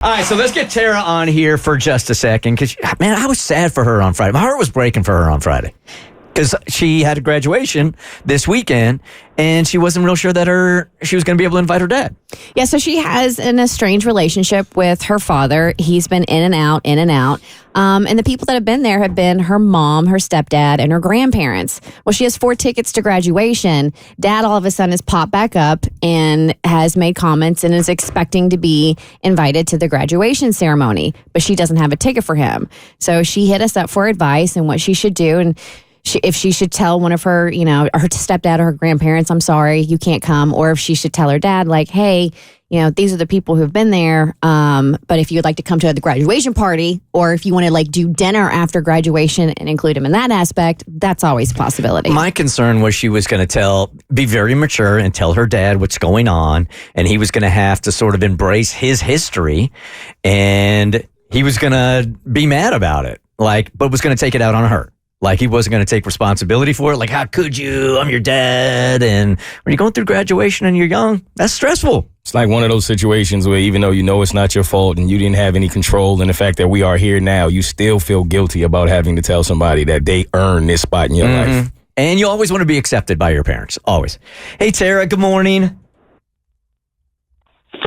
All right, so let's get Tara on here for just a second because, man, I was sad for her on Friday. My heart was breaking for her on Friday because she had a graduation this weekend and she wasn't real sure that she was going to be able to invite her dad. Yeah, so she has an estranged relationship with her father. He's been in and out, in and out. And the people that have been there have been her mom, her stepdad, and her grandparents. Well, she has 4 tickets to graduation. Dad all of a sudden has popped back up and has made comments and is expecting to be invited to the graduation ceremony, but she doesn't have a ticket for him. So she hit us up for advice and what she should do. And if she should tell one of her, her stepdad or her grandparents, I'm sorry, you can't come. Or if she should tell her dad, like, hey, these are the people who've been there. But if you'd like to come to the graduation party, or if you want to do dinner after graduation and include him in that aspect, that's always a possibility. My concern was she was going to be very mature and tell her dad what's going on. And he was going to have to sort of embrace his history. And he was going to be mad about it, but was going to take it out on her. He wasn't going to take responsibility for it. How could you? I'm your dad. And when you're going through graduation and you're young, that's stressful. It's like one of those situations where even though it's not your fault and you didn't have any control, and the fact that we are here now, you still feel guilty about having to tell somebody that they earned this spot in your life. And you always want to be accepted by your parents. Always. Hey, Tara, good morning.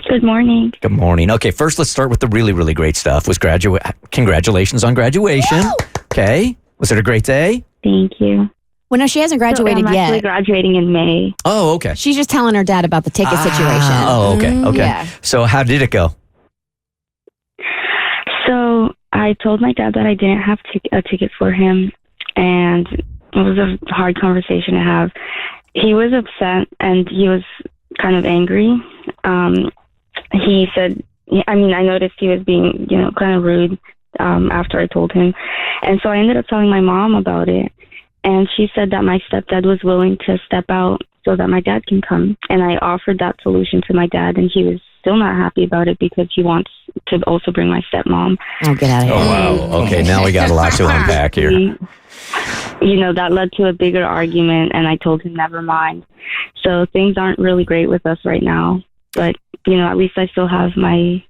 Good morning. Good morning. Okay, first let's start with the really, really great stuff. Congratulations on graduation. Woo! Okay. Was it a great day? Thank you. Well, no, she hasn't graduated I'm yet. actually graduating in May. Oh, okay. She's just telling her dad about the ticket situation. Oh, okay. Okay. Yeah. So how did it go? So I told my dad that I didn't have a ticket for him, and it was a hard conversation to have. He was upset, and he was kind of angry. He said, I noticed he was being, kind of rude after I told him. And so I ended up telling my mom about it. And she said that my stepdad was willing to step out so that my dad can come. And I offered that solution to my dad, and he was still not happy about it because he wants to also bring my stepmom. Oh, get out of here. Oh, wow. Okay, now we got a lot to unpack here. That led to a bigger argument, and I told him never mind. So things aren't really great with us right now. But, at least I still have my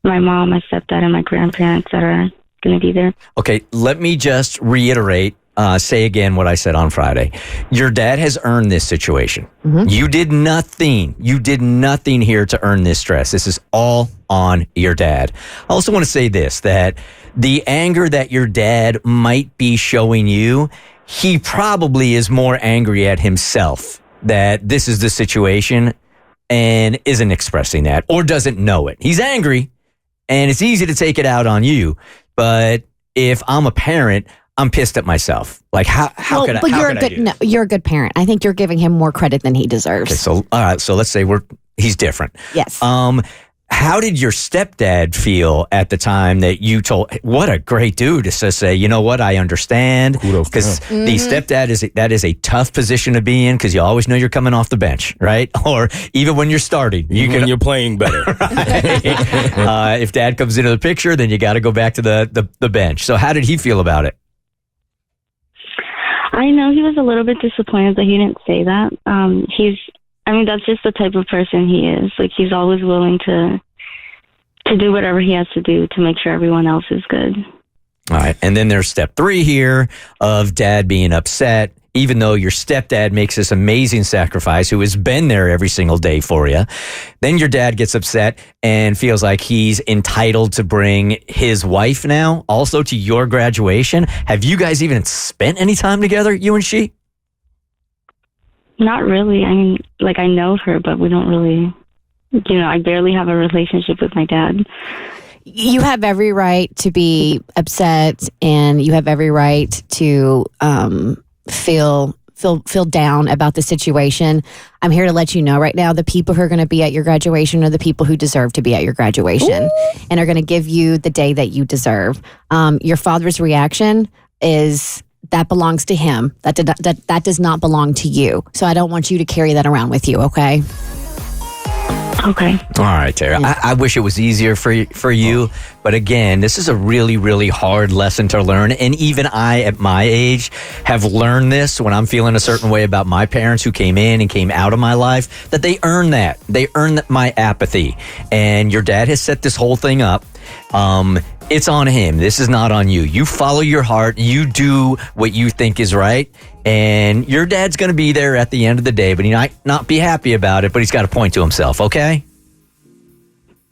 mom, my stepdad, and my grandparents that are going to be there. Okay, let me just reiterate, say again what I said on Friday. Your dad has earned this situation. Mm-hmm. You did nothing. You did nothing here to earn this stress. This is all on your dad. I also want to say this, that the anger that your dad might be showing you, he probably is more angry at himself that this is the situation and isn't expressing that or doesn't know it. He's angry, and it's easy to take it out on you. But if I'm a parent, I'm pissed at myself. How could I? But you're a good parent. I think you're giving him more credit than he deserves. Okay, so all right. So let's say he's different. Yes. How did your stepdad feel at the time that you told? What a great dude to say, you know what, I understand, because the stepdad that is a tough position to be in because you always know you're coming off the bench, right? Or even when you're starting, when you're playing better. Right? If dad comes into the picture, then you got to go back to the bench. So how did he feel about it? I know he was a little bit disappointed that he didn't say that. That's just the type of person he is. He's always willing to do whatever he has to do to make sure everyone else is good. All right. And then there's step 3 here of dad being upset, even though your stepdad makes this amazing sacrifice, who has been there every single day for you. Then your dad gets upset and feels like he's entitled to bring his wife now also to your graduation. Have you guys even spent any time together, you and she? Not really. I know her, but we don't really, I barely have a relationship with my dad. You have every right to be upset, and you have every right to feel down about the situation. I'm here to let you know right now, the people who are going to be at your graduation are the people who deserve to be at your graduation. Ooh. And are going to give you the day that you deserve. Your father's reaction is... that belongs to him. That does not belong to you. So I don't want you to carry that around with you, okay? Okay. All right, Tara. I wish it was easier for you, but again, this is a really, really hard lesson to learn. And even I, at my age, have learned this when I'm feeling a certain way about my parents who came in and came out of my life, that they earn that. They earn my apathy. And your dad has set this whole thing up. It's on him. This is not on you. You follow your heart. You do what you think is right. And your dad's going to be there at the end of the day, but he might not be happy about it, but he's got to point to himself, okay?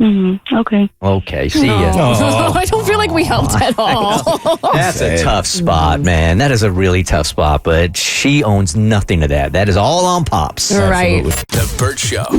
Okay. Okay, see ya. I don't feel like we helped at all. That's a tough spot, man. That is a really tough spot, but she owns nothing of that. That is all on Pops. Right. Absolutely. The Bert Show.